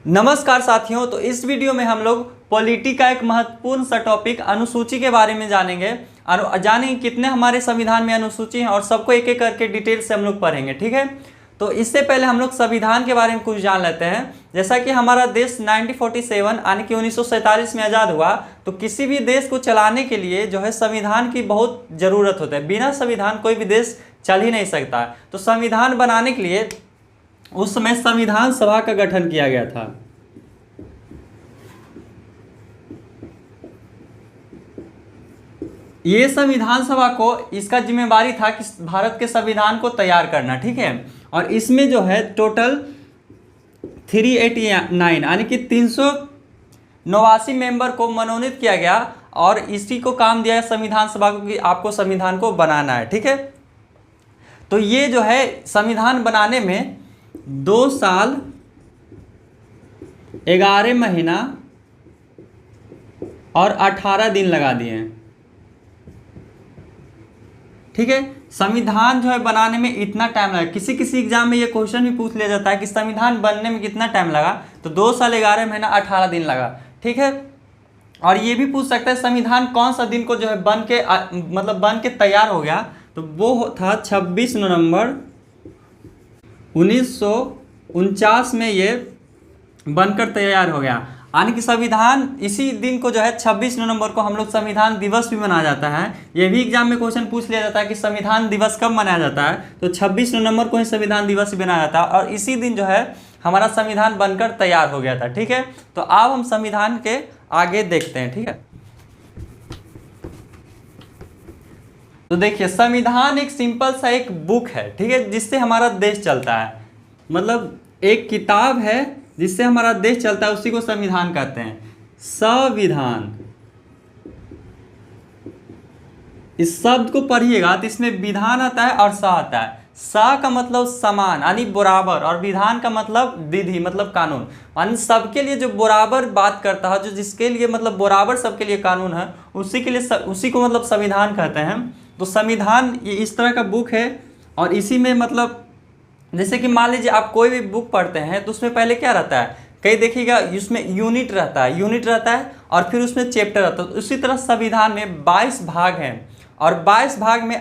नमस्कार साथियों। तो इस वीडियो में हम लोग पॉलिटी का एक महत्वपूर्ण सा टॉपिक अनुसूची के बारे में जानेंगे। जानेंगे कितने हमारे संविधान में अनुसूची हैं और सबको एक एक करके डिटेल से हम लोग पढ़ेंगे, ठीक है। तो इससे पहले हम लोग संविधान के बारे में कुछ जान लेते हैं। जैसा कि हमारा देश 1947 यानी कि 1947 में आज़ाद हुआ, तो किसी भी देश को चलाने के लिए जो है संविधान की बहुत ज़रूरत होता है। बिना संविधान कोई भी देश चल ही नहीं सकता। तो संविधान बनाने के लिए उस समय संविधान सभा का गठन किया गया था। ये संविधान सभा को इसका जिम्मेवारी था कि भारत के संविधान को तैयार करना, ठीक है। और इसमें जो है टोटल 389 यानी कि 389 मेंबर को मनोनीत किया गया और इसी को काम दिया संविधान सभा को कि आपको संविधान को बनाना है, ठीक है। तो ये जो है संविधान बनाने में 2 साल 11 महीना और 18 दिन लगा दिए हैं, ठीक है। संविधान जो है बनाने में इतना टाइम लगा। किसी किसी एग्जाम में ये क्वेश्चन भी पूछ लिया जाता है कि संविधान बनने में कितना टाइम लगा, तो 2 साल 11 महीना 18 दिन लगा, ठीक है। और ये भी पूछ सकता है संविधान कौन सा दिन को जो है बन के तैयार हो गया, तो वो था 26 नवंबर 1949 में ये बनकर तैयार हो गया। यानी कि संविधान इसी दिन को जो है 26 नवंबर को हम लोग संविधान दिवस भी मनाया जाता है। ये भी एग्जाम में क्वेश्चन पूछ लिया जाता है कि संविधान दिवस कब मनाया जाता है, तो 26 नवंबर को ही संविधान दिवस भी मनाया जाता है। और इसी दिन जो है हमारा संविधान बनकर तैयार हो गया था, ठीक है। तो अब हम संविधान के आगे देखते हैं, ठीक है। तो देखिए, संविधान एक सिंपल सा एक बुक है, ठीक है, जिससे हमारा देश चलता है। मतलब एक किताब है जिससे हमारा देश चलता है, उसी को संविधान कहते हैं। संविधान, इस शब्द को पढ़िएगा तो इसमें विधान आता है और स आता है। स का मतलब समान यानी बराबर, और विधान का मतलब विधि मतलब कानून, यानी सबके लिए जो बराबर बात करता है, जो जिसके लिए मतलब बराबर सबके लिए कानून है, उसी को मतलब संविधान कहते हैं। तो संविधान ये इस तरह का बुक है। और इसी में मतलब जैसे कि मान लीजिए आप कोई भी बुक पढ़ते हैं तो उसमें पहले क्या रहता है, कहीं देखिएगा उसमें यूनिट रहता है और फिर उसमें चैप्टर रहता है। तो उसी तरह संविधान में 22 भाग हैं और 22 भाग में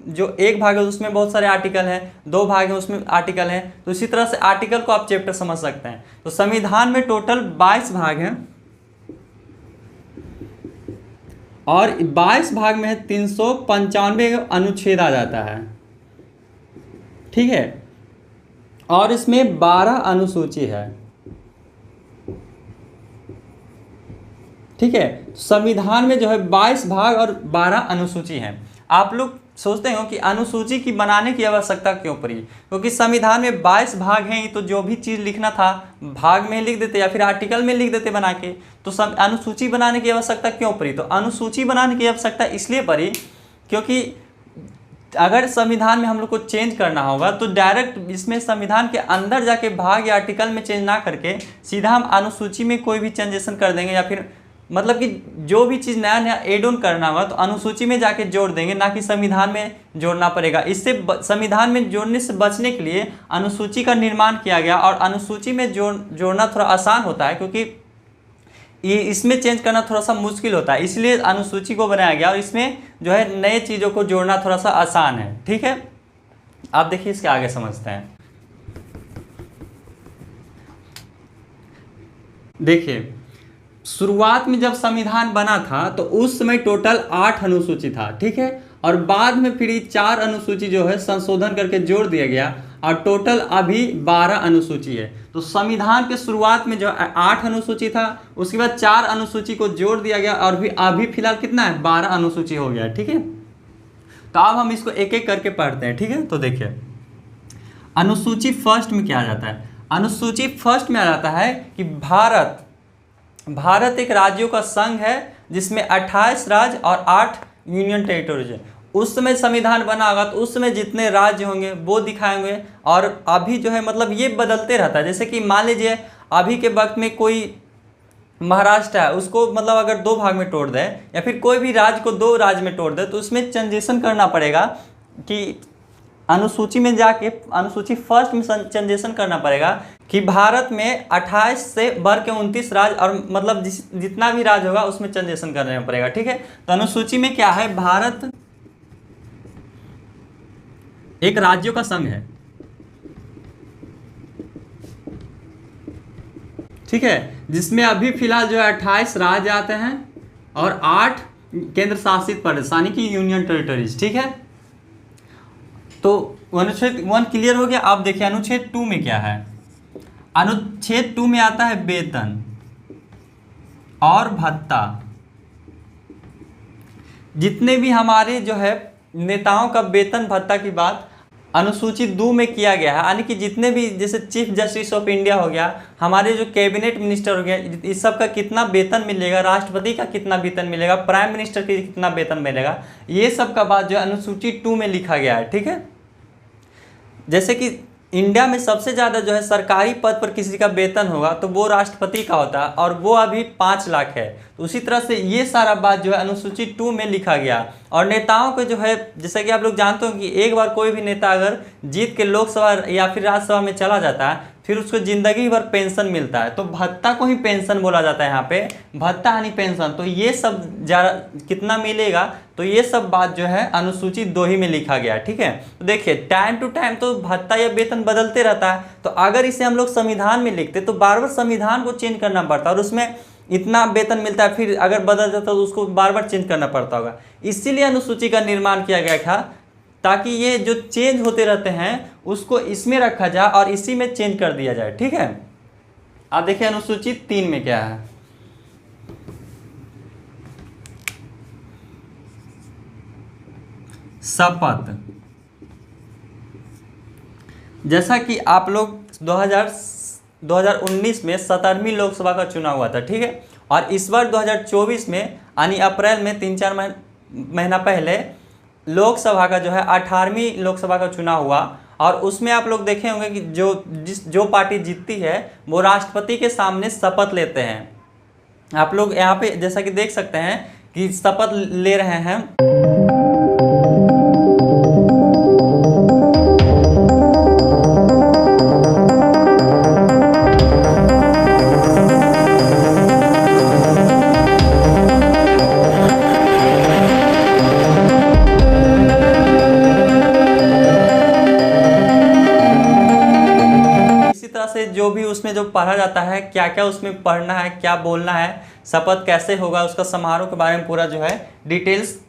जो एक भाग है उसमें बहुत सारे आर्टिकल हैं, 2 भाग हैं उसमें आर्टिकल हैं। तो इसी तरह से आर्टिकल को आप चैप्टर समझ सकते हैं। तो संविधान में टोटल 22 भाग हैं और 22 भाग में 395 अनुच्छेद आ जाता है, ठीक है। और इसमें 12 अनुसूची है, ठीक है। संविधान में जो है 22 भाग और 12 अनुसूची हैं। आप लोग सोचते हो कि अनुसूची की बनाने की आवश्यकता क्यों पड़ी, क्योंकि संविधान में 22 भाग हैं, तो जो भी चीज़ लिखना था भाग में लिख देते या फिर आर्टिकल में लिख देते बना के। तो अनुसूची बनाने की आवश्यकता क्यों पड़ी, तो अनुसूची बनाने की आवश्यकता इसलिए पड़ी क्योंकि अगर संविधान में हम लोग को चेंज करना होगा तो डायरेक्ट इसमें संविधान के अंदर जाके भाग या आर्टिकल में चेंज ना करके सीधा हम अनुसूची में कोई भी चेंजेशन कर देंगे, या फिर मतलब कि जो भी चीज़ नया एड ऑन करना होगा तो अनुसूची में जाके जोड़ देंगे, ना कि संविधान में जोड़ना पड़ेगा। इससे संविधान में जोड़ने से बचने के लिए अनुसूची का निर्माण किया गया। और अनुसूची में जोड़ना थोड़ा आसान होता है, क्योंकि इसमें चेंज करना थोड़ा सा मुश्किल होता है, इसलिए अनुसूची को बनाया गया। और इसमें जो है नए चीज़ों को जोड़ना थोड़ा सा आसान है, ठीक है। आप देखिए इसके आगे समझते हैं। देखिए, शुरुआत में जब संविधान बना था तो उस समय टोटल 8 अनुसूची था, ठीक है। और बाद में फिर 4 अनुसूची जो है संशोधन करके जोड़ दिया गया और टोटल अभी 12 अनुसूची है। तो संविधान के शुरुआत में जो 8 अनुसूची था, उसके बाद 4 अनुसूची को जोड़ दिया गया और अभी फिलहाल कितना है, 12 अनुसूची हो गया, ठीक है। तो अब हम इसको एक एक करके पढ़ते हैं, ठीक है। तो देखिए, अनुसूची फर्स्ट में क्या आ जाता है। अनुसूची फर्स्ट में आ जाता है कि भारत एक राज्यों का संघ है जिसमें 28 राज्य और 8 यूनियन टेरिटोरीज है। उस समय संविधान बना होगा तो उस समय जितने राज्य होंगे वो दिखाएंगे। और अभी जो है मतलब ये बदलते रहता है। जैसे कि मान लीजिए अभी के वक्त में कोई महाराष्ट्र है, उसको मतलब अगर 2 भाग में तोड़ दे, या फिर कोई भी राज्य को 2 राज्य में तोड़ दे, तो उसमें चेंजेशन करना पड़ेगा कि अनुसूची में जाके अनुसूची फर्स्ट में ट्रांजेक्शन करना पड़ेगा कि भारत में 28 से बढ़ के 29 राज्य और मतलब जितना भी राज्य होगा उसमें ट्रांजेक्शन करना पड़ेगा। ठीक है, तो अनुसूची में क्या है, भारत एक राज्यों का संघ है। ठीक है, जिसमें अभी फिलहाल जो है 28 राज्य आते हैं और 8 केंद्र शासित प्रदेश यानी कि यूनियन टेरिटरीज। ठीक है, तो अनुच्छेद 1 क्लियर हो गया। आप देखिए अनुच्छेद 2 में क्या है। अनुच्छेद 2 में आता है वेतन और भत्ता। जितने भी हमारे जो है नेताओं का वेतन भत्ता की बात अनुसूची 2 में किया गया है, यानी कि जितने भी जैसे चीफ जस्टिस ऑफ इंडिया हो गया, हमारे जो कैबिनेट मिनिस्टर हो गया, इस सब का कितना वेतन मिलेगा, राष्ट्रपति का कितना वेतन मिलेगा, प्राइम मिनिस्टर का कितना वेतन मिलेगा, ये सब का बात जो अनुसूची 2 में लिखा गया है। ठीक है, जैसे कि इंडिया में सबसे ज़्यादा जो है सरकारी पद पर किसी का वेतन होगा तो वो राष्ट्रपति का होता है और वो अभी 5 लाख है। तो उसी तरह से ये सारा बात जो है अनुसूची 2 में लिखा गया। और नेताओं को जो है जैसे कि आप लोग जानते हो कि एक बार कोई भी नेता अगर जीत के लोकसभा या फिर राज्यसभा में चला जाता है फिर उसको ज़िंदगी भर पेंशन मिलता है, तो भत्ता को ही पेंशन बोला जाता है यहाँ पे, भत्ता यानी पेंशन। तो ये सब ज़्यादा कितना मिलेगा, तो ये सब बात जो है अनुसूची 2 ही में लिखा गया। ठीक है, तो देखिए टाइम टू टाइम तो भत्ता या वेतन बदलते रहता है, तो अगर इसे हम लोग संविधान में लिखते तो बार बार संविधान को चेंज करना पड़ता और उसमें इतना वेतन मिलता है, फिर अगर बदल जाता तो उसको बार बार चेंज करना पड़ता होगा। इसीलिए अनुसूची का निर्माण किया गया था ताकि ये जो चेंज होते रहते हैं उसको इसमें रखा जाए और इसी में चेंज कर दिया जाए। ठीक है, आप देखिए अनुसूची 3 में क्या है। शपथ। जैसा कि आप लोग 2019 में 17वीं लोकसभा का चुनाव हुआ था। ठीक है, और इस बार 2024 में यानी अप्रैल में 3-4 महीना पहले लोकसभा का जो है 18वीं लोकसभा का चुनाव हुआ और उसमें आप लोग देखे होंगे कि जो पार्टी जीतती है वो राष्ट्रपति के सामने शपथ लेते हैं। आप लोग यहाँ पे जैसा कि देख सकते हैं कि शपथ ले रहे हैं। से जो भी उसमें जो पढ़ा जाता है, क्या क्या उसमें पढ़ना है, क्या बोलना है, शपथ कैसे होगा, उसका समारोह के बारे में पूरा जो है डिटेल्स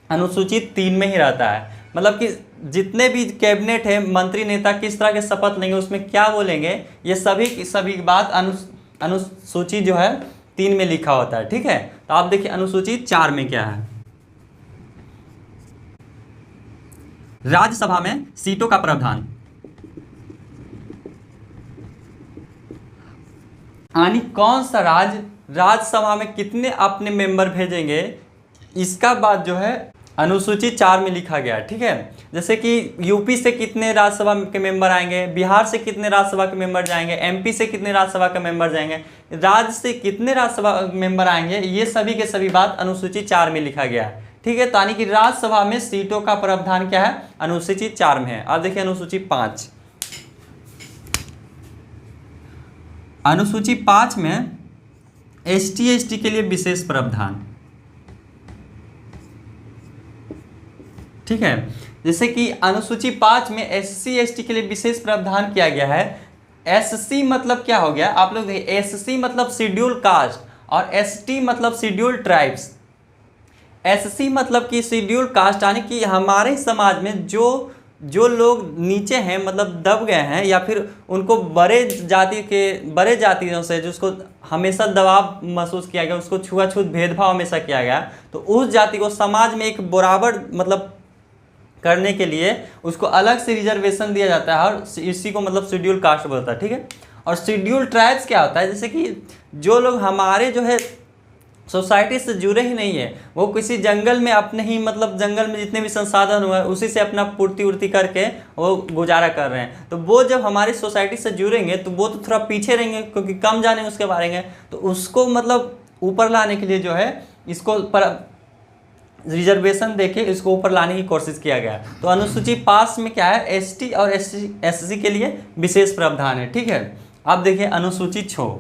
अनुसूची 3 में ही रहता है। मतलब कि जितने भी कैबिनेट है, मंत्री नेता किस तरह के शपथ लेंगे, उसमें क्या बोलेंगे, ये सभी बात अनुसूची जो है 3 में लिखा होता है। ठीक है, तो आप देखिए अनुसूची 4 में क्या है। राज्यसभा में सीटों का प्रावधान, यानी कौन सा राज्यसभा में कितने अपने मेंबर भेजेंगे, इसका बात जो है अनुसूची 4 में लिखा गया। ठीक है, जैसे कि यूपी से कितने राज्यसभा के मेंबर आएंगे, बिहार से कितने राज्यसभा के मेंबर जाएंगे, एमपी से कितने राज्यसभा के मेंबर जाएंगे, राज्य से कितने राज्यसभा मेंबर आएंगे, ये सभी के सभी बात अनुसूची 4 में लिखा गया है। ठीक है, तो यानी कि राज्यसभा में सीटों का प्रावधान क्या है, अनुसूची 4 में है। अब देखिए अनुसूची 5। अनुसूची 5 में ST के लिए विशेष प्रावधान। ठीक है, जैसे कि अनुसूची 5 में SC के लिए विशेष प्रावधान किया गया है। SC मतलब क्या हो गया, आप लोग देखिए SC मतलब शेड्यूल कास्ट और ST मतलब शेड्यूल ट्राइब्स। SC मतलब कि शेड्यूल कास्ट यानी कि हमारे समाज में जो लोग नीचे हैं, मतलब दब गए हैं या फिर उनको बड़े जातियों से जिसको हमेशा दबाव महसूस किया गया, उसको छुआछूत भेदभाव हमेशा किया गया, तो उस जाति को समाज में एक बराबर मतलब करने के लिए उसको अलग से रिजर्वेशन दिया जाता है और इसी को मतलब शेड्यूल कास्ट बोलता है। ठीक है, और शेड्यूल ट्राइब्स क्या होता है, जैसे कि जो लोग हमारे जो है सोसाइटी से जुड़े ही नहीं है, वो किसी जंगल में अपने ही मतलब जंगल में जितने भी संसाधन हुए उसी से अपना पूर्ति करके वो गुजारा कर रहे हैं, तो वो जब हमारी सोसाइटी से जुड़ेंगे तो वो तो थोड़ा पीछे रहेंगे क्योंकि कम जाने उसके बारे में, तो उसको मतलब ऊपर लाने के लिए जो है इसको रिजर्वेशन देके इसको ऊपर लाने की कोशिश किया गया। तो अनुसूची 5 में क्या है, एसटी और एससी के लिए विशेष प्रावधान है। ठीक है, अब देखिए अनुसूची 6।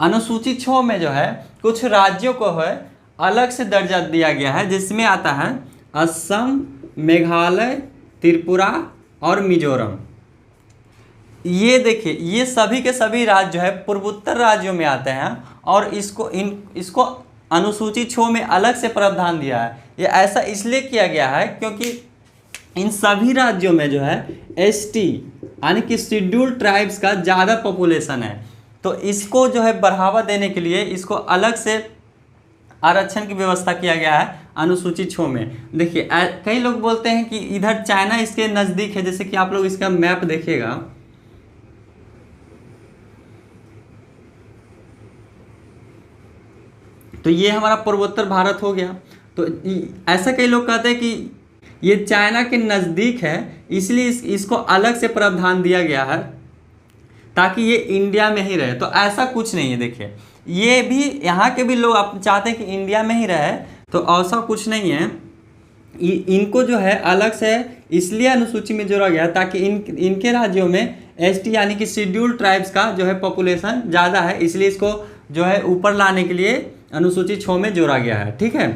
अनुसूची 6 में जो है कुछ राज्यों को है अलग से दर्जा दिया गया है, जिसमें आता है असम, मेघालय, त्रिपुरा और मिजोरम। ये देखिए ये सभी के सभी राज्य जो है पूर्वोत्तर राज्यों में आते हैं और इसको अनुसूची 6 में अलग से प्रावधान दिया है। ये ऐसा इसलिए किया गया है क्योंकि इन सभी राज्यों में जो है एसटी यानी कि शेड्यूल्ड ट्राइब्स का ज़्यादा पॉपुलेशन है। तो इसको जो है बढ़ावा देने के लिए इसको अलग से आरक्षण की व्यवस्था किया गया है अनुसूची 6 में। देखिए कई लोग बोलते हैं कि इधर चाइना इसके नज़दीक है, जैसे कि आप लोग इसका मैप देखिएगा, तो ये हमारा पूर्वोत्तर भारत हो गया। तो ऐसा कई लोग कहते हैं कि ये चाइना के नज़दीक है, इसलिए इसको अलग से प्रावधान दिया गया है ताकि ये इंडिया में ही रहे। तो ऐसा कुछ नहीं है। देखिए ये भी यहाँ के भी लोग आप चाहते हैं कि इंडिया में ही रहे, तो ऐसा कुछ नहीं है। इनको जो है अलग से इसलिए अनुसूची में जोड़ा गया ताकि इनके राज्यों में एसटी यानी कि शेड्यूल्ड ट्राइब्स का जो है पॉपुलेशन ज़्यादा है, इसलिए इसको जो है ऊपर लाने के लिए अनुसूची 6 में जोड़ा गया है। ठीक है,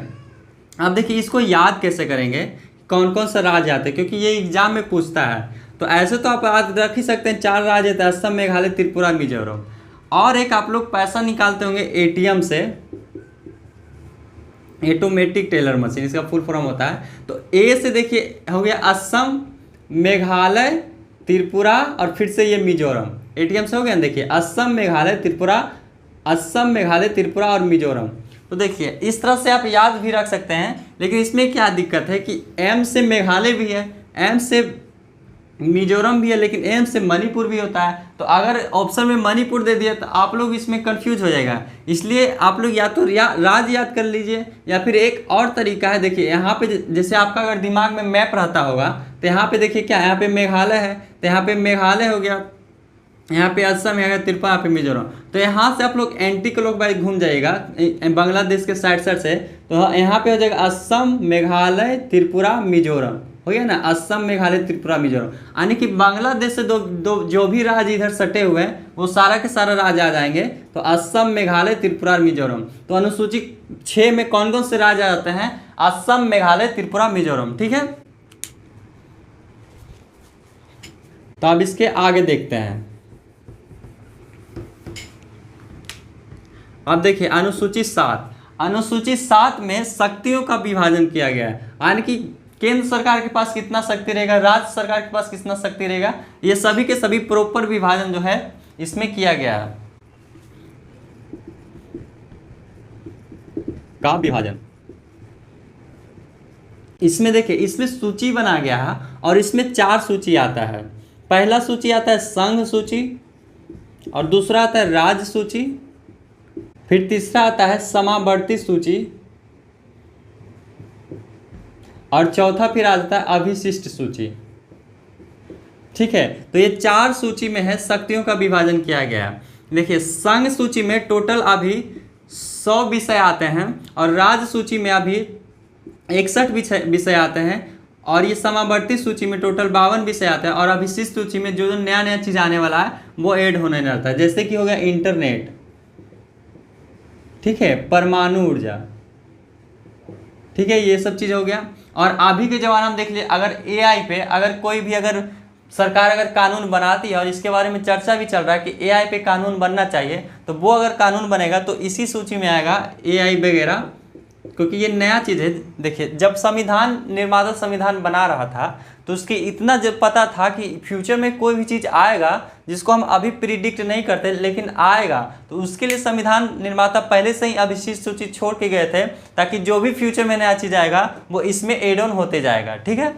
अब देखिए इसको याद कैसे करेंगे, कौन कौन सा राज्य आते हैं, क्योंकि ये एग्जाम में पूछता है। तो ऐसे तो आप याद रख ही सकते हैं, 4 राज्य थे, असम, मेघालय, त्रिपुरा, मिजोरम। और एक आप लोग पैसा निकालते होंगे एटीएम से, ऑटोमेटिक टेलर मशीन, इसका फुल फॉर्म होता है। तो ए से देखिए हो गया असम, मेघालय, त्रिपुरा और फिर से ये मिजोरम। एटीएम से हो गया ना, देखिए असम, मेघालय, त्रिपुरा, असम, मेघालय, त्रिपुरा और मिजोरम। तो देखिए इस तरह से आप याद भी रख सकते हैं, लेकिन इसमें क्या दिक्कत है कि एम से मेघालय भी है, एम से मिजोरम भी है, लेकिन एम से मणिपुर भी होता है। तो अगर ऑप्शन में मणिपुर दे दिया तो आप लोग इसमें कंफ्यूज हो जाएगा। इसलिए आप लोग या तो राज्य याद कर लीजिए, या फिर एक और तरीका है। देखिए यहाँ पे जैसे आपका अगर दिमाग में मैप रहता होगा तो यहाँ पे देखिए क्या, यहाँ पे मेघालय है तो यहाँ पे मेघालय हो गया, यहाँ पे असम, यहाँ त्रिपुरा, यहाँ पे मिजोरम। तो यहाँ से आप लोग एंटी क्लॉकवाइज घूम जाइएगा बांग्लादेश के साइड से, तो यहाँ पे हो जाएगा असम, मेघालय, त्रिपुरा, मिजोरम, हो गया ना, असम, मेघालय, त्रिपुरा, मिजोरम। यानी कि बांग्लादेश से दो जो भी राज्य इधर सटे हुए हैं वो सारा के सारा राज्य आ जाएंगे। तो असम, मेघालय, त्रिपुरा, मिजोरम। तो अनुसूची 6 में कौन कौन से राज्य आ जाते हैं, असम, मेघालय, त्रिपुरा, मिजोरम। ठीक है, तो अब इसके आगे देखते हैं। अब देखिए अनुसूची 7। अनुसूची 7 में शक्तियों का विभाजन किया गया है, यानी कि केंद्र सरकार के पास कितना शक्ति रहेगा, राज्य सरकार के पास कितना शक्ति रहेगा, ये सभी के सभी प्रॉपर विभाजन जो है इसमें किया गया है। का विभाजन इसमें देखिए, इसमें सूची बना गया है और इसमें 4 सूची आता है। पहला सूची आता है संघ सूची, और दूसरा आता है राज्य सूची, फिर तीसरा आता है समावर्ती सूची, और चौथा फिर आता है अभिशिष्ट सूची। ठीक है, तो ये 4 सूची में है शक्तियों का विभाजन किया गया है। देखिए संघ सूची में टोटल अभी 100 विषय आते हैं, और राज्य सूची में अभी 61 विषय आते हैं, और ये समावर्ती सूची में टोटल 52 विषय आते हैं, और अभिशिष्ट सूची में जो नया नया चीज़ आने वाला है वो ऐड होने लगता है। जैसे कि हो गया इंटरनेट, ठीक है, परमाणु ऊर्जा, ठीक है, ये सब चीज़ हो गया। और अभी के ज़माना में देख लिए, अगर एआई पे अगर कोई भी अगर सरकार अगर कानून बनाती है, और इसके बारे में चर्चा भी चल रहा है कि एआई पे कानून बनना चाहिए, तो वो अगर कानून बनेगा तो इसी सूची में आएगा एआई वगैरह, क्योंकि ये नया चीज़ है। देखिए जब संविधान निर्माता संविधान बना रहा था तो उसकी इतना जब पता था कि फ्यूचर में कोई भी चीज़ आएगा जिसको हम अभी प्रिडिक्ट नहीं करते लेकिन आएगा, तो उसके लिए संविधान निर्माता पहले से ही अभिशिष्ट सूची छोड़ के गए थे, ताकि जो भी फ्यूचर में नया चीज़ आएगा वो इसमें एड ऑन होते जाएगा। ठीक है,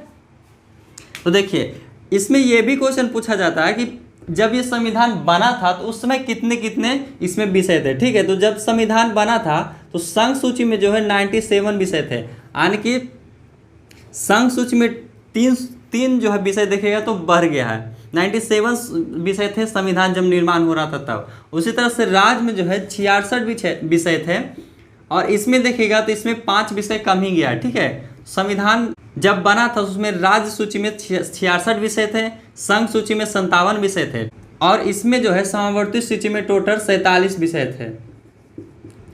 तो देखिए इसमें यह भी क्वेश्चन पूछा जाता है कि जब ये संविधान बना था तो उस समय कितने कितने इसमें विषय थे। ठीक है, तो जब संविधान बना था तो संघ सूची में जो है 97 विषय थे, यानी कि संघ सूची में तीन जो है विषय देखेगा तो बढ़ गया है। 97 विषय थे संविधान जब निर्माण हो रहा था तब। उसी तरह से राज्य में जो है 66 विषय थे, और इसमें देखिएगा तो इसमें 5 विषय कम ही गया है, ठीक है। संविधान जब बना था उसमें राज्य सूची में 66 विषय थे, संघ सूची में 57 विषय थे, और इसमें जो है समावर्ती सूची में टोटल 47 विषय थे,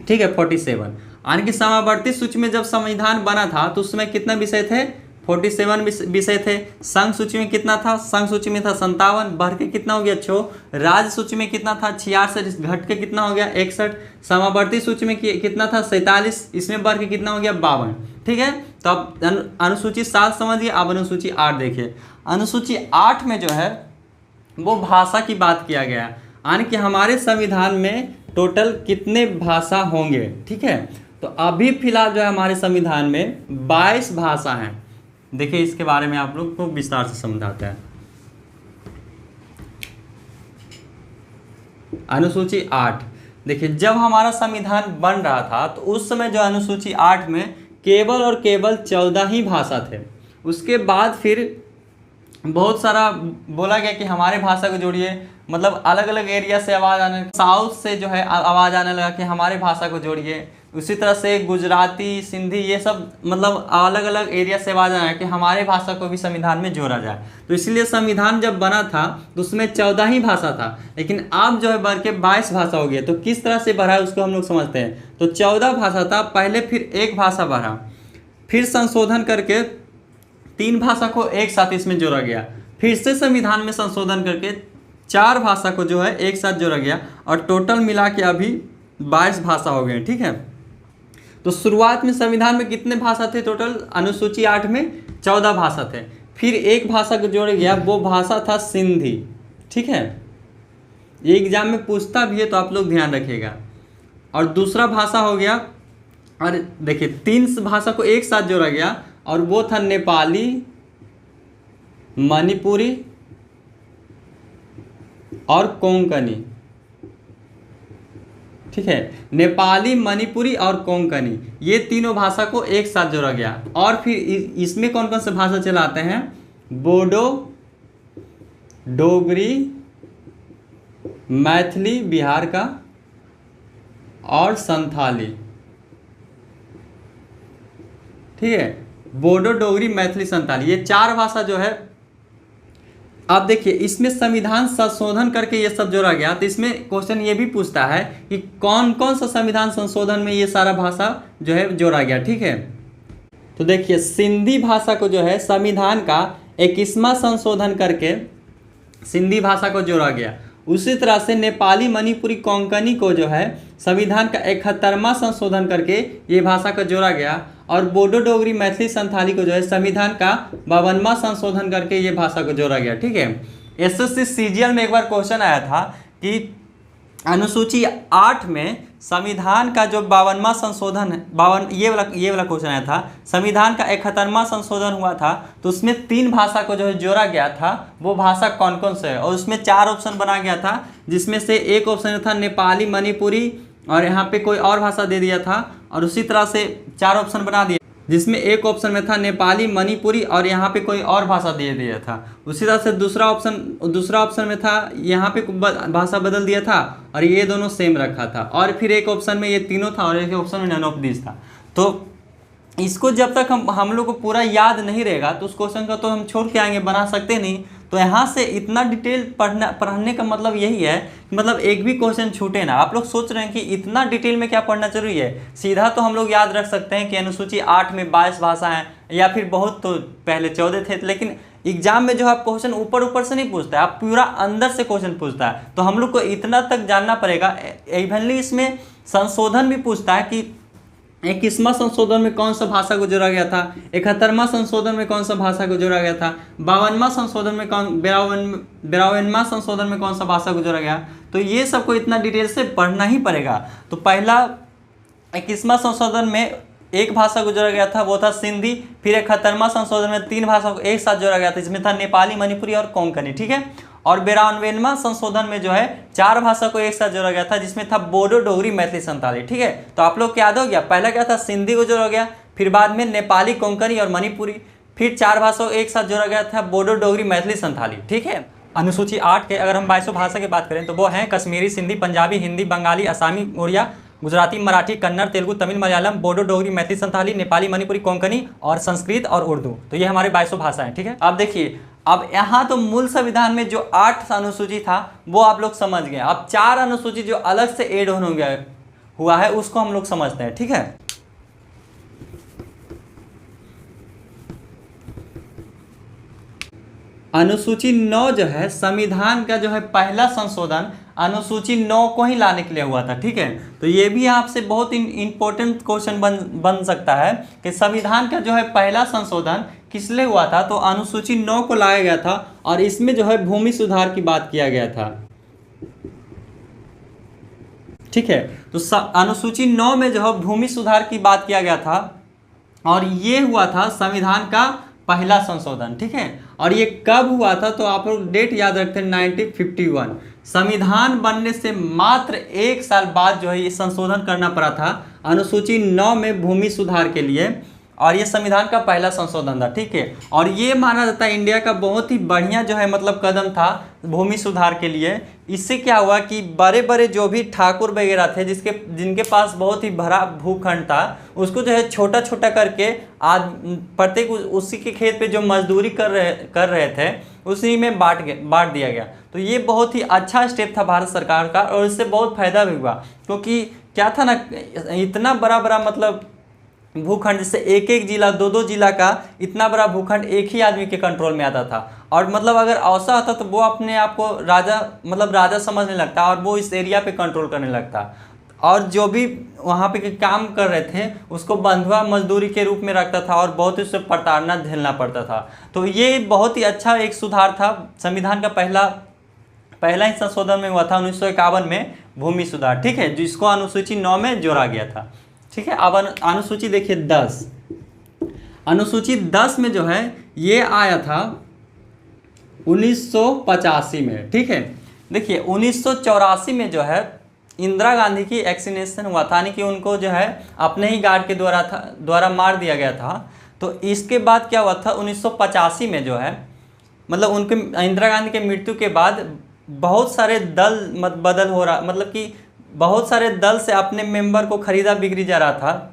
ठीक है, 47। यानी कि समावर्ती सूची में जब संविधान बना था तो उसमें कितना विषय थे, 47 विषय थे। संघ सूची में कितना था, संघ सूची में था 57, बढ़ के कितना हो गया 6। राज्य सूची में कितना था 66, घट के कितना हो गया 61। समावर्ती सूची में कितना था 47, इसमें बढ़ के कितना हो गया 52, ठीक है। तो अब अनुसूची 7 समझिए, अब अनुसूची 8 देखिए। अनुसूची 8 में जो है वो भाषा की बात किया गया, यानी कि हमारे संविधान में टोटल कितने भाषा होंगे, ठीक है। तो अभी फिलहाल जो है हमारे संविधान में 22 भाषा हैं। देखिए इसके बारे में आप लोग को विस्तार से समझाते हैं। अनुसूची 8 देखिए, जब हमारा संविधान बन रहा था तो उस समय जो अनुसूची 8 में केवल और केवल 14 ही भाषा थे। उसके बाद फिर बहुत सारा बोला गया कि हमारे भाषा को जोड़िए, मतलब अलग अलग एरिया से आवाज़ आने, साउथ से जो है आवाज़ आने लगा कि हमारे भाषा को जोड़िए। उसी तरह से गुजराती, सिंधी, ये सब मतलब अलग अलग एरिया से आवाज़ आया कि हमारे भाषा को भी संविधान में जोड़ा जाए। तो इसलिए संविधान जब बना था तो उसमें 14 ही भाषा था, लेकिन अब जो है बढ़ के 22 भाषा हो गया। तो किस तरह से बढ़ा है उसको हम लोग समझते हैं। तो 14 भाषा था पहले, फिर एक भाषा बढ़ा, फिर संशोधन करके 3 भाषा को एक साथ इसमें जोड़ा गया, फिर से संविधान में संशोधन करके 4 भाषा को जो है एक साथ जोड़ा गया, और टोटल मिला के अभी 22 भाषा हो गए, ठीक है। तो शुरुआत में संविधान में कितने भाषा थे टोटल, अनुसूची 8 में 14 भाषा थे, फिर एक भाषा को जोड़ा गया, वो भाषा था सिंधी, ठीक है। ये एग्जाम में पूछता भी है तो आप लोग ध्यान रखिएगा। और दूसरा भाषा हो गया, और देखिए 3 भाषा को एक साथ जोड़ा गया, और वो था नेपाली, मणिपुरी और कोंकणी, ठीक है। नेपाली, मणिपुरी और कोंकणी, ये तीनों भाषा को एक साथ जोड़ा गया। और फिर इसमें कौन कौन से भाषा चलाते हैं, बोडो, डोगरी, मैथिली बिहार का, और संथाली, ठीक है। बोडो, डोगरी, मैथिली, संथाली, ये 4 भाषा जो है। अब देखिए इसमें संविधान संशोधन करके ये सब जोड़ा गया, तो इसमें क्वेश्चन ये भी पूछता है कि कौन कौन सा संविधान संशोधन में ये सारा भाषा जो है जोड़ा गया, ठीक है। तो देखिए सिंधी भाषा को जो है संविधान का 21वां संशोधन करके सिंधी भाषा को जोड़ा गया। उसी तरह से नेपाली, मणिपुरी, कोंकणी को जो है संविधान का 71वां संशोधन करके ये भाषा को जोड़ा गया। और बोडो, डोगरी, मैथिली, संथाली को जो है संविधान का 52वां संशोधन करके ये भाषा को जोड़ा गया, ठीक है। एसएससी सीजीएल में एक बार क्वेश्चन आया था कि अनुसूची 8 में संविधान का जो 52वां संशोधन है, 52 ये वाला क्वेश्चन आया था, संविधान का 71वां संशोधन हुआ था, तो उसमें 3 भाषा को जो है जोड़ा गया था, वो भाषा कौन कौन से है। और उसमें 4 ऑप्शन बना गया था, जिसमें से एक ऑप्शन था नेपाली, मणिपुरी, और यहाँ पे कोई और भाषा दे दिया था। और उसी तरह से 4 ऑप्शन बना दिए, जिसमें एक ऑप्शन में था नेपाली, मणिपुरी, और यहाँ पे कोई और भाषा दे दिया था। उसी तरह से दूसरा ऑप्शन में था, यहाँ पे भाषा बदल दिया था, और ये दोनों सेम रखा था। और फिर एक ऑप्शन में ये तीनों था, और एक ऑप्शन में नन ऑफ दिस था। तो इसको जब तक हम लोग को पूरा याद नहीं रहेगा तो उस क्वेश्चन का तो हम छोड़ के आएंगे, बना सकते नहीं। तो यहाँ से इतना डिटेल पढ़ने का मतलब यही है, मतलब एक भी क्वेश्चन छूटे ना। आप लोग सोच रहे हैं कि इतना डिटेल में क्या पढ़ना जरूरी है, सीधा तो हम लोग याद रख सकते हैं कि अनुसूची 8 में 22 भाषा हैं, या फिर बहुत तो पहले 14 थे। लेकिन एग्जाम में जो आप क्वेश्चन ऊपर से नहीं पूछता है, आप पूरा अंदर से क्वेश्चन पूछता है। तो हम लोग को इतना तक जानना पड़ेगा। इवनली इसमें संशोधन भी पूछता है कि 21वां संशोधन में कौन सा भाषा को जोड़ा गया था, 71वां संशोधन में कौन सा भाषा को जोड़ा गया था, 52वां संशोधन में 52वां संशोधन में कौन सा भाषा को जोड़ा गया। तो ये सबको इतना डिटेल से पढ़ना ही पड़ेगा। तो पहला 21वां संशोधन में एक भाषा को जोड़ा गया था, वो था सिंधी। फिर 71वां संशोधन में 3 भाषा को एक साथ जोड़ा गया था, इसमें था नेपाली, मणिपुरी और कोंकणी, ठीक है। और 92वां संशोधन में जो है 4 भाषा को एक साथ जोड़ा गया था, जिसमें था बोडो, डोगरी, मैथिली, संथाली, ठीक है। तो आप लोग को याद हो गया, पहला क्या था, सिंधी को जोड़ा गया, फिर बाद में नेपाली, कोंकणी और मणिपुरी, फिर 4 भाषा को एक साथ जोड़ा गया था, बोडो, डोगरी, मैथिली, संथाली, ठीक है। अनुसूची 8 के अगर हम 22 भाषा की बात करें तो वो हैं कश्मीरी, सिंधी, पंजाबी, हिंदी, बंगाली, असामी, उड़िया गुजराती, मराठी, कन्नड़, तेलुगु, तमिल, मलयालम, बोडो, डोगरी, मैथिली, संथाली, नेपाली, मणिपुरी, कोंकणी और संस्कृत और उर्दू। तो ये हमारे 22 भाषाएं। ठीक है, अब देखिए, अब यहाँ तो मूल संविधान में जो 8 अनुसूची था वो आप लोग समझ गए। अब 4 अनुसूची जो अलग से ऐड हो गया हुआ है उसको हम लोग समझते हैं। ठीक है, अनुसूची 9 जो है संविधान का जो है पहला संशोधन अनुसूची 9 को ही लाने के लिए हुआ था। ठीक है, तो ये भी आपसे बहुत इंपॉर्टेंट क्वेश्चन बन सकता है कि संविधान का जो है पहला संशोधन किस लिए हुआ था। तो अनुसूची 9 को लाया गया था और इसमें जो है भूमि सुधार की बात किया गया था। ठीक है, तो अनुसूची 9 में जो है भूमि सुधार की बात किया गया था और ये हुआ था संविधान का पहला संशोधन। ठीक है, और ये कब हुआ था तो आप लोग डेट याद रखते हैं 1951। संविधान बनने से मात्र 1 साल बाद जो है ये संशोधन करना पड़ा था अनुसूची 9 में भूमि सुधार के लिए, और ये संविधान का पहला संशोधन था। ठीक है, और ये माना जाता है इंडिया का बहुत ही बढ़िया जो है मतलब कदम था भूमि सुधार के लिए। इससे क्या हुआ कि बड़े बड़े जो भी ठाकुर वगैरह थे जिनके पास बहुत ही भरा भूखंड था उसको जो है छोटा छोटा करके आज प्रत्येक उसी के खेत पे जो मजदूरी कर रहे थे उसी में बांट दिया गया। तो ये बहुत ही अच्छा स्टेप था भारत सरकार का और इससे बहुत फायदा भी हुआ, क्योंकि क्या था ना, इतना बड़ा बड़ा मतलब भूखंड, जैसे एक एक जिला 2-2 जिला का इतना बड़ा भूखंड एक ही आदमी के कंट्रोल में आता था। और मतलब अगर ऐसा होता तो वो अपने आप को राजा समझने लगता और वो इस एरिया पे कंट्रोल करने लगता, और जो भी वहाँ पे काम कर रहे थे उसको बंधुआ मजदूरी के रूप में रखता था और बहुत ही उससे प्रताड़ना झेलना पड़ता था। तो ये बहुत ही अच्छा एक सुधार था, संविधान का पहला ही संशोधन में हुआ था 1951 में भूमि सुधार। ठीक है, जिसको अनुसूची 9 में जोड़ा गया था। ठीक है, अब अनुसूची देखिए 10, अनुसूची 10 में जो है ये आया था 1985 में। ठीक है, देखिए 1984 में जो है इंदिरा गांधी की एक्सीनेशन हुआ था, यानी कि उनको जो है अपने ही गार्ड के द्वारा मार दिया गया था। तो इसके बाद क्या हुआ था 1985 में जो है मतलब उनके इंदिरा गांधी के मृत्यु के बाद बहुत सारे दल बदल हो रहा, मतलब कि बहुत सारे दल से अपने मेंबर को खरीदा बिक्री जा रहा था।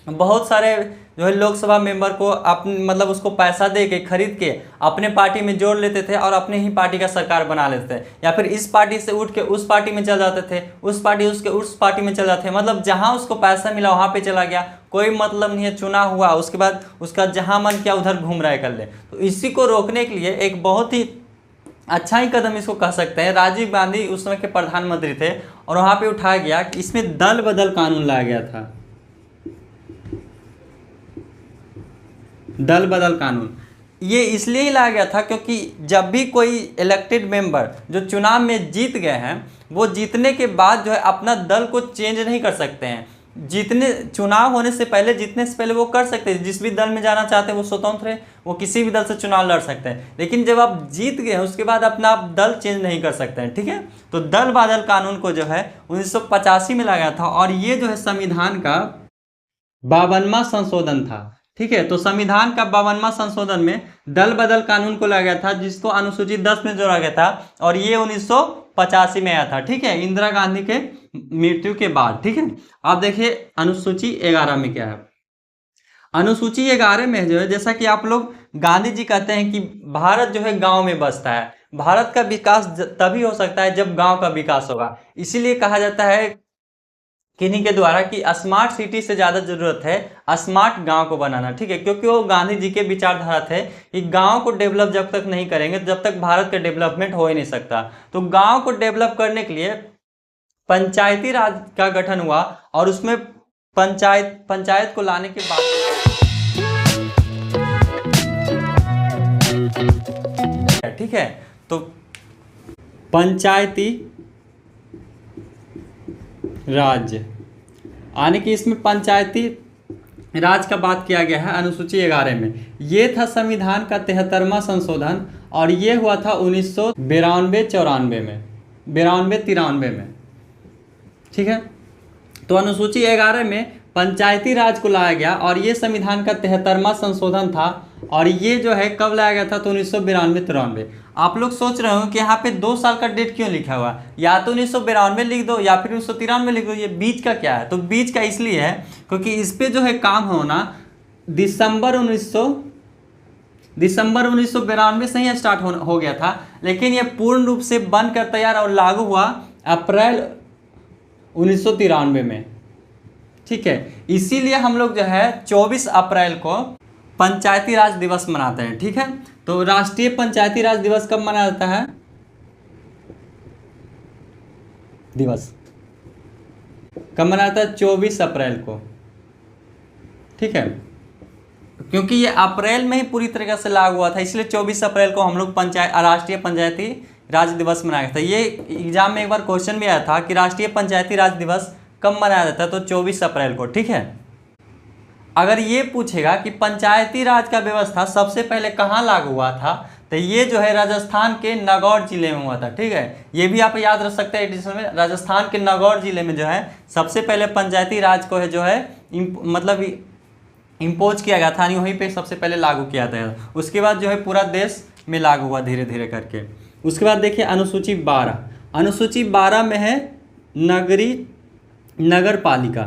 बहुत सारे जो है लोकसभा मेंबर को मतलब उसको पैसा दे के खरीद के अपने पार्टी में जोड़ लेते थे और अपने ही पार्टी का सरकार बना लेते थे, या फिर इस पार्टी से उठ के उस पार्टी में चल जाते थे, उस पार्टी में चल जाते थे, मतलब जहां उसको पैसा मिला वहां पे चला गया, कोई मतलब नहीं है, चुना हुआ उसके बाद उसका जहां मन किया उधर घूम रहा है कर ले। तो इसी को रोकने के लिए एक बहुत ही अच्छा ही कदम इसको कह सकते हैं, राजीव गांधी उस समय के प्रधानमंत्री थे और वहाँ पे उठाया गया कि इसमें दल बदल कानून लाया गया था। दल बदल कानून ये इसलिए ही लाया गया था क्योंकि जब भी कोई इलेक्टेड मेंबर जो चुनाव में जीत गए हैं वो जीतने के बाद जो है अपना दल को चेंज नहीं कर सकते हैं। चुनाव होने से पहले जीतने से पहले वो कर सकते हैं, जिस भी दल में जाना चाहते हैं वो स्वतंत्र है, वो किसी भी दल से चुनाव लड़ सकते हैं, लेकिन जब आप जीत गए उसके बाद अपना आप दल चेंज नहीं कर सकते हैं। ठीक है, तो दल बदल कानून को जो है 1985 में लाया था और ये जो है संविधान का 52वां संशोधन था। ठीक है, तो संविधान का 52वां संशोधन में दल बदल कानून को लाया गया था जिसको अनुसूची 10 में जोड़ा गया था और ये 1985 में आया था। ठीक है, इंदिरा गांधी के मृत्यु के बाद। ठीक है, आप देखिए अनुसूची 11 में क्या है। अनुसूची 11 में जो है, जैसा कि आप लोग गांधी जी कहते हैं कि भारत जो है गांव में बसता है, भारत का विकास तभी हो सकता है जब गांव का विकास होगा। इसीलिए कहा जाता है किन्हीं के द्वारा कि स्मार्ट सिटी से ज़्यादा जरूरत है स्मार्ट गांव को बनाना। ठीक है, क्योंकि वो गांधी जी के विचारधारा थे कि गांव को डेवलप जब तक नहीं करेंगे जब तक भारत का डेवलपमेंट हो ही नहीं सकता। तो गांव को डेवलप करने के लिए पंचायती राज का गठन हुआ और उसमें पंचायत को लाने के बाद ठीक है, तो पंचायती राज आने की इसमें पंचायती राज का बात किया गया है अनुसूची 11 में। ये था संविधान का 73वां संशोधन और ये हुआ था 1992-94 में, 92-93 में। ठीक है, तो अनुसूची 11 में पंचायती राज को लाया गया और ये संविधान का 73वां संशोधन था और ये जो है कब लाया गया था, तो 1992-93। आप लोग सोच रहे हो कि यहाँ पे 2 साल का डेट क्यों लिखा हुआ, या तो 1992 लिख दो या फिर 1993 लिख दो, ये बीच का क्या है, तो बीच का इसलिए है क्योंकि इस पे जो है काम होना दिसंबर 1992 से ही स्टार्ट हो गया था, लेकिन ये पूर्ण रूप से बनकर तैयार और लागू हुआ अप्रैल 1993 में। ठीक है, इसीलिए हम लोग जो है 24 अप्रैल को पंचायती राज दिवस मनाते हैं। ठीक है, तो राष्ट्रीय पंचायती राज दिवस कब मनाया जाता है, दिवस कब मनाया जाता है, 24 अप्रैल को। ठीक है, क्योंकि ये अप्रैल में ही पूरी तरीके से लागू हुआ था, इसलिए 24 अप्रैल को हम लोग राष्ट्रीय पंचायती राज दिवस मनाया था। ये एग्जाम में एक बार क्वेश्चन भी आया था कि राष्ट्रीय पंचायती राज दिवस कब मनाया जाता है, तो 24 अप्रैल को। ठीक है, अगर ये पूछेगा कि पंचायती राज का व्यवस्था सबसे पहले कहाँ लागू हुआ था, तो ये जो है राजस्थान के नागौर जिले में हुआ था। ठीक है, ये भी आप याद रख सकते हैं एडिशन में, राजस्थान के नागौर जिले में जो है सबसे पहले पंचायती राज को है जो है मतलब इम्पोज किया गया था, यानी वहीं पे सबसे पहले लागू किया था। उसके बाद जो है पूरा देश में लागू हुआ धीरे धीरे करके। उसके बाद देखिए अनुसूची 12, अनुसूची 12 में है नगर पालिका।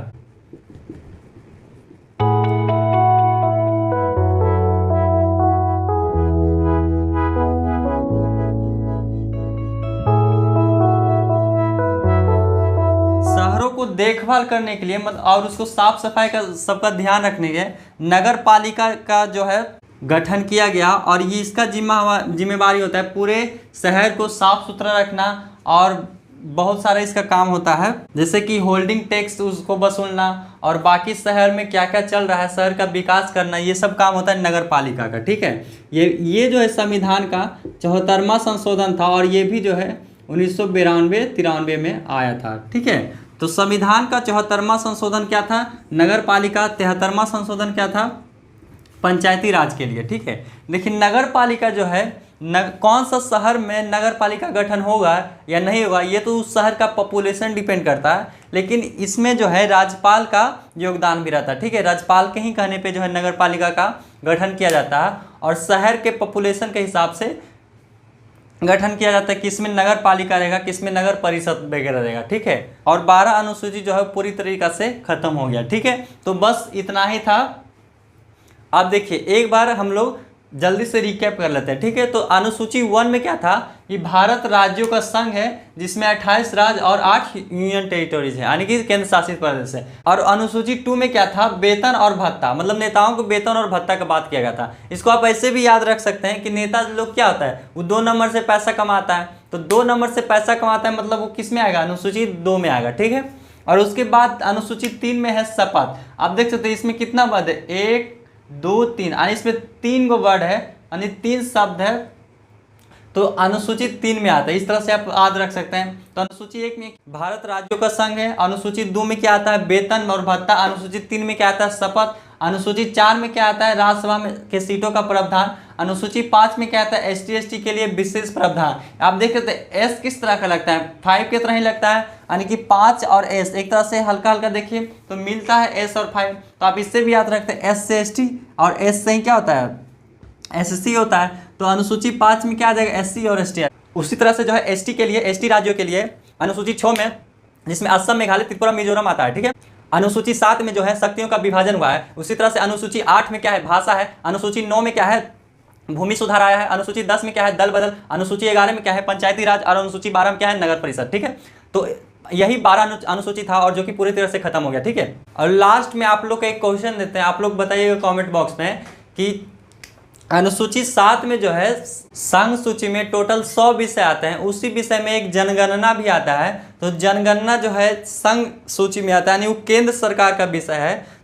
को देखभाल करने के लिए और उसको साफ सफाई का सबका ध्यान रखने के नगर पालिका का जो है गठन किया गया, और ये इसका जिम्मेवारी होता है पूरे शहर को साफ सुथरा रखना, और बहुत सारा इसका काम होता है, जैसे कि होल्डिंग टैक्स उसको वसूलना, और बाकी शहर में क्या क्या चल रहा है शहर का विकास करना, ये सब काम होता है नगर पालिका का। ठीक है, ये जो है संविधान का 74वां संशोधन था, और ये भी जो है 1992-93 में आया था। ठीक है, तो संविधान का 74वां संशोधन क्या था, नगर पालिका, 73वां संशोधन क्या था, पंचायती राज के लिए। ठीक है, लेकिन नगर पालिका जो है कौन सा शहर में नगर पालिका गठन होगा या नहीं होगा, ये तो उस शहर का पॉपुलेशन डिपेंड करता है, लेकिन इसमें जो है राज्यपाल का योगदान भी रहता है। ठीक है, राज्यपाल के ही कहने पे जो है नगर पालिका का गठन किया जाता है, और शहर के पॉपुलेशन के हिसाब से गठन किया जाता है, किसमें नगर पालिका रहेगा, किसमें नगर परिषद वगैरह रहेगा। ठीक है, और 12 अनुसूची जो है पूरी तरीका से खत्म हो गया। ठीक है, तो बस इतना ही था। अब देखिए एक बार हम लोग जल्दी से रिकैप कर लेते हैं। ठीक है, तो अनुसूची 1 में क्या था, ये भारत राज्यों का संघ है जिसमें 28 राज्य और 8 यूनियन टेरिटोरीज है, यानी कि केंद्र शासित प्रदेश है। और अनुसूची 2 में क्या था, वेतन और भत्ता, मतलब नेताओं को वेतन और भत्ता का बात किया गया था। इसको आप ऐसे भी याद रख सकते हैं कि नेता लोग क्या होता है, वो 2 नंबर से पैसा कमाता है, तो 2 नंबर से पैसा कमाता है मतलब वो किस में आएगा, अनुसूची 2 में आएगा। ठीक है, और उसके बाद अनुसूची 3 में है शपथ। आप देख सकते हैं इसमें कितना पद है, 1 2 3, यानी इसमें 3 गो वर्ड है, यानी 3 शब्द है, तो अनुसूची 3 में आता है। इस तरह से आप याद रख सकते हैं। तो अनुसूची 1 में भारत राज्यों का संघ है, अनुसूची 2 में क्या आता है, वेतन और भत्ता, अनुसूची 3 में क्या आता है, शपथ, अनुसूची 4 में क्या आता है, राज्यसभा में के सीटों का प्रावधान, अनुसूची 5 में क्या आता है, ST/ST के लिए विशेष प्रावधान। आप देख सकते हैं एस किस तरह का लगता है, 5 की तरह ही लगता है, यानी कि 5 और एस एक तरह से हल्का हल्का देखिए तो मिलता है एस और 5, तो आप इससे भी याद रखते हैं एस से ST और एस से ही क्या होता है, SC होता है। तो अनुसूची 5 में क्या आ जाएगा, SC और ST। उसी तरह से जो है ST के लिए, ST राज्यों के लिए अनुसूची 6 में, जिसमें असम, मेघालय, त्रिपुरा, मिजोरम आता है। ठीक है, अनुसूची 7 में जो है शक्तियों का विभाजन हुआ है। उसी तरह से अनुसूची 8 में क्या है, भाषा है। अनुसूची 9 में क्या है, भूमि सुधार आया है। अनुसूची 10 में क्या है, दल बदल। अनुसूची 11 में क्या है, पंचायती राज। और अनुसूची 12 में क्या है, नगर परिषद। ठीक है, तो यही 12 अनुसूची था, और जो कि पूरी तरह से खत्म हो गया। ठीक है, और लास्ट में आप लोग को एक क्वेश्चन देते हैं, आप लोग बताइएगा कमेंट बॉक्स में कि अनुसूची 7 में जो है संघ सूची में टोटल 100 विषय आते हैं, उसी विषय में एक जनगणना भी आता है। तो जनगणना जो है संघ सूची में आता है, यानी वो केंद्र सरकार का विषय है।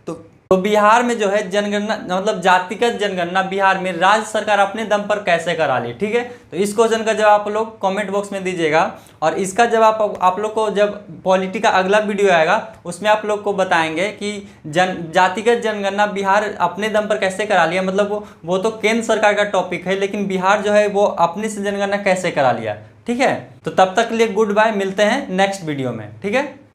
तो बिहार में जो है जनगणना मतलब जातिगत जनगणना बिहार में राज्य सरकार अपने दम पर कैसे करा ली। ठीक है, तो इस क्वेश्चन का जवाब आप लोग कमेंट बॉक्स में दीजिएगा, और इसका जवाब आप लोग को जब पॉलिटी का अगला वीडियो आएगा उसमें आप लोग को बताएंगे कि जातिगत जनगणना बिहार अपने दम पर कैसे करा लिया, मतलब वो तो केंद्र सरकार का टॉपिक है, लेकिन बिहार जो है वो अपने से जनगणना कैसे करा लिया। ठीक है, तो तब तक के लिए गुड बाय, मिलते हैं नेक्स्ट वीडियो में। ठीक है।